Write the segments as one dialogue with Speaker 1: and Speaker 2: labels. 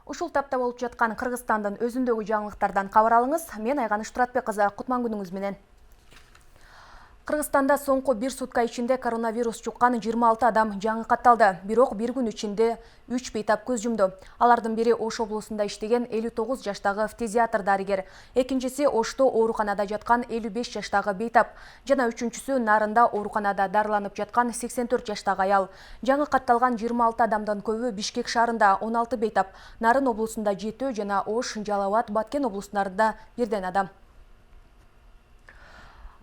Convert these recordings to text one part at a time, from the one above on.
Speaker 1: Ушул тапта болуп жаткан Кыргызстандын өзүндөгү жаңылыктардан кабар алыңыз. Мен Айганыш Туратбек кызы, кутман күнүңүз менен. Кыргызстанда соңку бир сутка ичинде коронавирус жуккан 26 адам жаңы катталды. Бирок бир күн ичинде 3 бейтап көз жумду. Алардын бири Ош облусунда иштеген 59 жаштагы фтизиатр дарыгер, экинчиси Ошто ооруканада жаткан 55 жаштагы бейтап, жана үчүнчүсү Нарында ооруканада дарыланып жаткан 84 жаштагы аял. Жаңы катталган 26 адамдын көбү Бишкек шаарында 16 бейтап, Нарын облусунда 7 жана Ош, Жалал абад, Баткен облустарында 1 адам.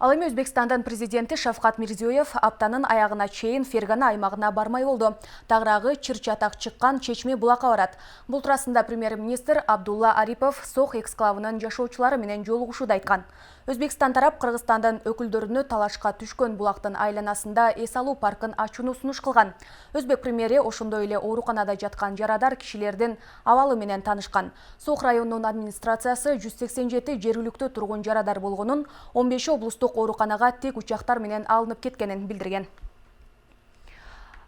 Speaker 1: Ал эми Өзбекстандын президенти Шавкат Мирзиёев аптанын аягына чейин Фергана аймагына бармай болду. Тагыраагы чыр-чатак чыккан Чечме булакка барат. Бул туурасында премьер-министр Абдулла Арипов Сох эксклавынын жашоочулары менен жолугушууда айткан. Өзбекстан тарап Кыргызстандын өкүлдөрүнө талашка түшкөн булактын айланасында эс алуу паркын ачууну сунуш кылган. Өзбек премьери ошондой эле ооруканада жаткан жарадар кишилердин абалы менен таанышкан. Сох районунун администрациясы 187 жергиликтүү тургун жарадар болгонун, 15 облустук ооруканага тек учактар менен алынып кеткенин билдирген.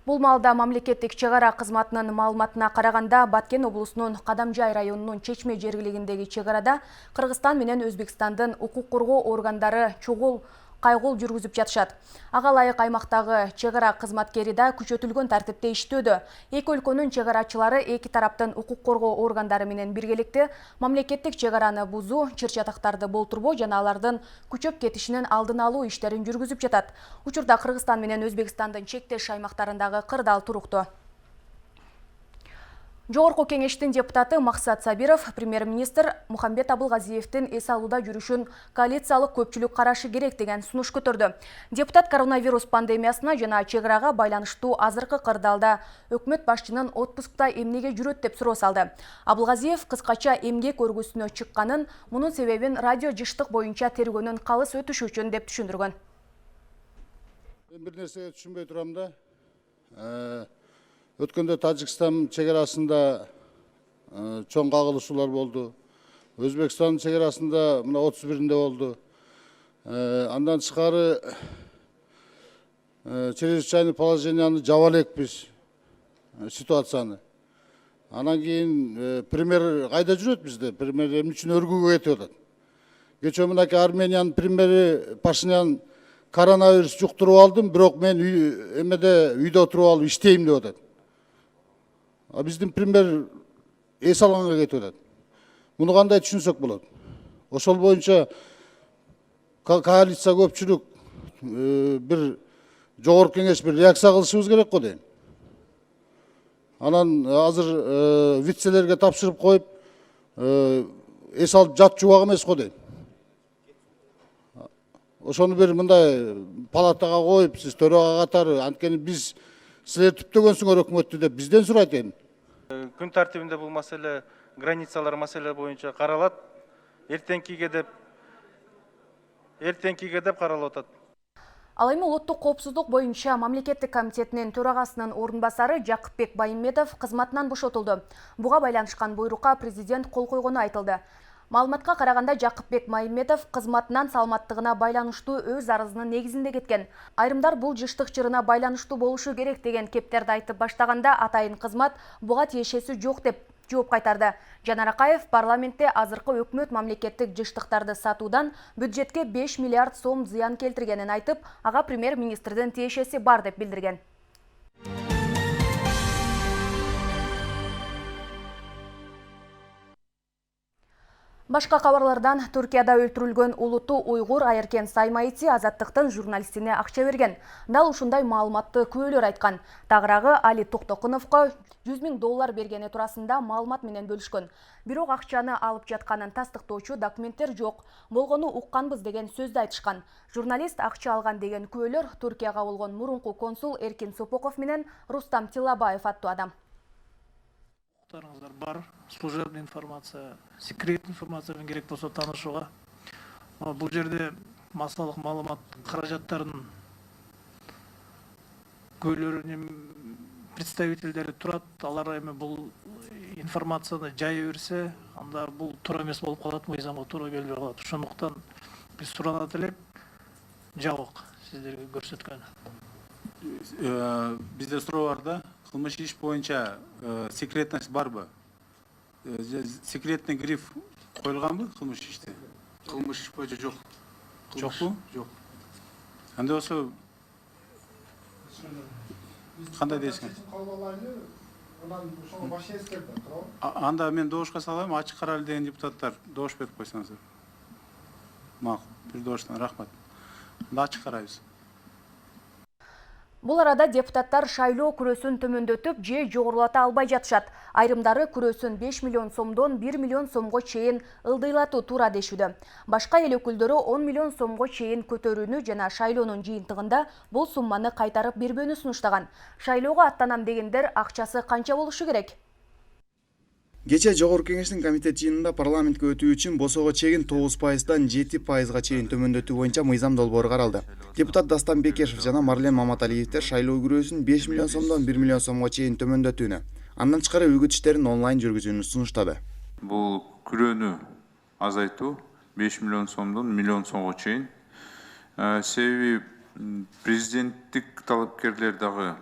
Speaker 1: Бул маалда мамлекеттик чегара кызматынын маалыматына караганда, Баткен облусунун Кадамжай районунун Чечме жергилигиндеги чегарада Кыргызстан менен Өзбекстандын укук коргоо органдары чогул кайгул жүргүзүп жатышат. Ага ылайык аймактагы чегара кызматкери да күчөтүлгөн тартипте иштөөдө. Эки өлкөнүн чегарачылары эки тараптын укук коргоо органдары менен биргеликте мамлекеттик чегараны бузуу, чыр-чатактарды болтурбоо жана алардын күчөп кетишинин алдын алуу иштерин жүргүзүп жатат. Учурда Кыргызстан менен Өзбекстандын чектеш аймактарындагы кырдаал туруктуу. Жогорку кеңештин депутаты Максат Сабиров премьер-министр Мухамбет Абылгазиевдин эс алууда жүрүшүн коалициялык көпчүлүк карашы керек деген сунуш көтөрдү. Депутат коронавирус пандемиясына жана чегарага байланыштуу азыркы кырдаалда өкмөт башчынын отпускта эмнеге жүрөт деп суроо салды. Абылгазиев кыскача эмгек өргүсүнө чыкканын, мунун себебин радио жыштык боюнча тергөөнүн калыс өтүшү үчүн деп түшүндүргөн.
Speaker 2: Мен бир нерсеге түшүнбөй турам да. Өткөндө Тажикстан чегарасында чоң кагылышуулар болду. Өзбекстан чегарасында мына 31-нде болду. Андан тышкары чрезвычайный положенияны жаба элекпиз ситуацияны. Анан кийин премьер кайда жүрөт бизде? Премьер эмне үчүн өргүүгө кетип атат? Кечээ мынакей Армениянын премьери Пашинян коронавирус жуктуруп алдым, бирок мен үйдө отуруп алып иштейм деп атат. А биздин премьер эс алганга кетип атат. Муну кандай түшүнсөк болот? Ошол боюнча коалиция көпчүлүк бир жогорку кеңеш бир реакция кылышыбыз керек го дейм. Анан азыр вицелерге тапшырып коюп эс алып жатчу убак эмес го дейм. Ошону бир мындай палатага коюп, сиз төрага катары, анткени биз силер түптөгөнсүңөр өкмөттү деп бизден сурайт эми.
Speaker 3: Күн тартибинде бул маселе границалар маселе боюнча каралат. Эртеңкиге деп каралып атат.
Speaker 1: Ал эми улуттук коопсуздук боюнча мамлекеттик комитетинин төрагасынын орун басары Жакыпбек Байымбетов кызматынан бошотулду. Буга байланышкан буйрукка президент кол койгону айтылды. Маалыматка караганда Жакыпбек Байымбетов кызматынан саламаттыгына байланыштуу өз арызынын негизинде кеткен. Айрымдар бул жыштык чырына байланыштуу болушу керек деген кептерди айтып баштаганда атайын кызмат буга тиешеси жок деп жооп кайтарды. Жанар Акаев парламентте азыркы өкмөт мамлекеттик жыштыктарды сатуудан бюджетке 5 миллиард сом зыян келтиргенин айтып, ага премьер-министрдин тиешеси бар деп билдирген. Башка кабарлардан Түркияда өлтүрүлгөн улуттуу уйгур Айыркен Саймаити Азаттыктын журналистине акча берген. Дал ушундай маалыматты күбөлөр айткан. Тагыраагы Али Токтокуновго 100 000 доллар бергени туурасында маалымат менен бөлүшкөн. Бирок акчаны алып жатканын тастыктоочу документтер жок. Болгону укканбыз деген сөздү айтышкан. Журналист акча алган деген күбөлөр Түркияга болгон мурунку консул Эркин Сопоков менен Рустам Тилабаев аттуу адам.
Speaker 4: Бар служебный информация, секретный информация керек болсо таанышууга. Бул жерде массалык маалымат каражаттарынын көйлөрүнүн представительдери турат. Алар эми бул информацияны жая берсе, анда бул туура эмес болуп калат, мыйзамга туура келбей калат. Ошондуктан биз суранат элек жабык сиздерге көрсөткөн.
Speaker 5: Бизде суроо бар да. Кылмыш иш боюнча секретность барбы? секретный гриф коюлганбы кылмыш иште?
Speaker 6: Кылмыш иш боюнча жок.
Speaker 5: Жокпу?
Speaker 6: Жок.
Speaker 5: Анда болсо кандай дейсиң? Анда мен добушка салайм, ачык карайлы деген депутаттар добуш берип койсоңуздар. Макул, бир добуштан рахмат. Анда ачык карайбыз.
Speaker 1: Бұл арада депутаттар шайлоо күрөсүн төмөндөтүп же жогорулата албай жатышат. Айрымдары күрөсүн 5 миллион сомдон 1 миллион сомго чейин ылдыйлатуу туура дешүүдө. Башка эл өкүлдөрү 10 миллион сомго чейин көтөрүүнү жана шайлоонун жыйынтыгында бул сумманы кайтарып бербөөнү сунуштаган. Шайлоого аттанам дегендер акчасы канча болушу керек?
Speaker 7: Кече Жогорку Кеңештин комитет жыйынында парламентке өтүү үчүн босого чегин 9%дан 7%га чейин төмөндөтүү боюнча мыйзам долбоору каралды. Депутат Дастан Бекешев жана Марлен Маматалиевдер шайлоо күрөөсүн 5 миллион сомдон 1 миллион сомго чейин төмөндөтүүнү, андан тышкары үгүт иштерин онлайн жүргүзүүнү сунуштады.
Speaker 8: Бул күрөөнү азайтуу 5 миллион сомдон 1 миллион сомго чейин. Себеби президенттик талапкерлер дагы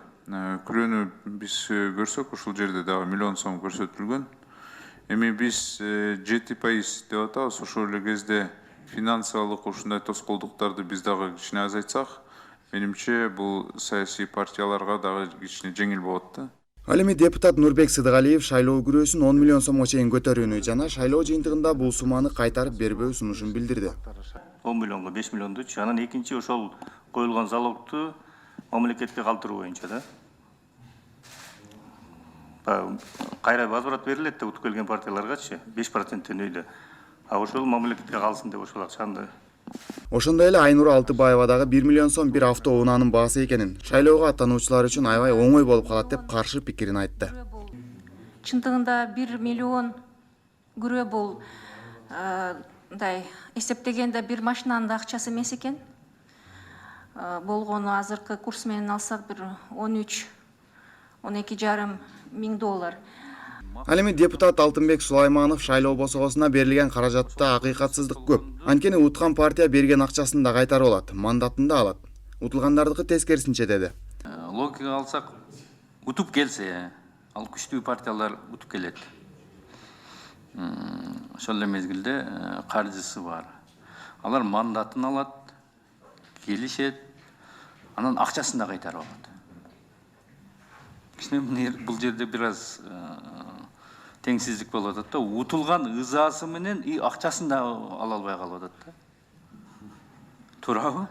Speaker 8: күрөөнү биз көрсөк, ушул жерде дагы 1 миллион сом көрсөтүлгөн. Эми биз 7% деп атабыз, ошол эле кезде финансылык ушундай тоскоолдуктарды биз дагы кичине азайтсак, менимче бул саясий партияларга дагы кичине жеңил болот да.
Speaker 7: Ал эми депутат Нурбек Сыдыгалиев шайлоо күрөөсүн 10 миллион сомго чейин көтөрүүнү жана шайлоо жыйынтыгында бул сумманы кайтарып бербөө сунушун билдирди.
Speaker 9: 10 миллионго 5 миллиондучу, анан экинчи ошол коюлган залогту мамлекетке калтыруу боюнча да. Кайра возврат берилет да утуп келген партияларгачы 5%-тен өйдө. А ошол мамлекетке калсын деп ошол акчаны.
Speaker 7: Ошондой эле Айнур Алтыбаева дагы 1 миллион сом бир автоунаанын баасы экенин, шайлоого аттануучулар үчүн аябай оңой болуп калат деп каршы пикирин айтты.
Speaker 10: Чындыгында 1 миллион күрөө бул эсептегенде бир машинанын да акчасы эмес экен. Болгону азыркы курс менен алсак бир 13-12,5 миң доллар.
Speaker 7: Ал эми депутат Алтынбек Сулайманов шайлоо босогосуна берилген каражатта акыйкатсыздык көп. Анткени уткан партия берген акчасын да кайтарып алат, мандатын да алат. Утулгандардыкы тескерисинче деди.
Speaker 6: Логика алсак, утуп келсе, ал күчтүү партиялар утуп келет. Ошол эле мезгилде каржысы бар. Алар мандатын алат, келишет, анан акчасын да кайтарып алат. Бул жерде бир аз теңсиздик болуп атат да. Утулган ызасы менен и акчасын да ала албай калып атат да. Туурабы?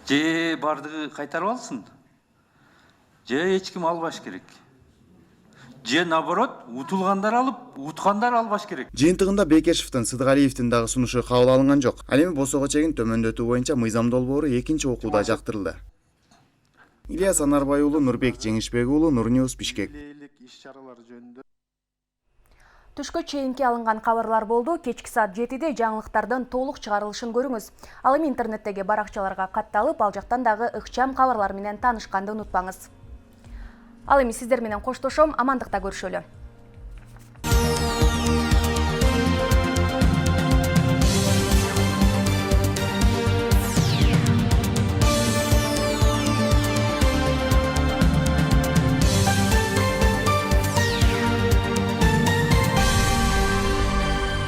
Speaker 6: Же бардыгы кайтарып алсын. Же эч ким албаш керек. Же наоборот, утулгандар алып, уткандар албаш керек.
Speaker 7: Жыйынтыгында Бекешевдин, Сыдыгалиевдин дагы сунушу кабыл алынган жок. Ал эми босого чегин төмөндөтүү боюнча мыйзам долбоору экинчи окууда жактырылды. Ильяс Анарбай уулу, Нурбек Жеңишбек уулу, Нурньюс, Бишкек.
Speaker 1: Түшкө чейинки алынган кабарлар болду. Кечки саат 7-де жаңылыктардын толук чыгарылышын көрүңүз. Ал эми интернеттеги баракчаларга катталып, ал жактан дагы ыкчам кабарлар менен таанышканды унутпаңыз. Ал эми сиздер менен коштошом, амандыкта көрүшөлү.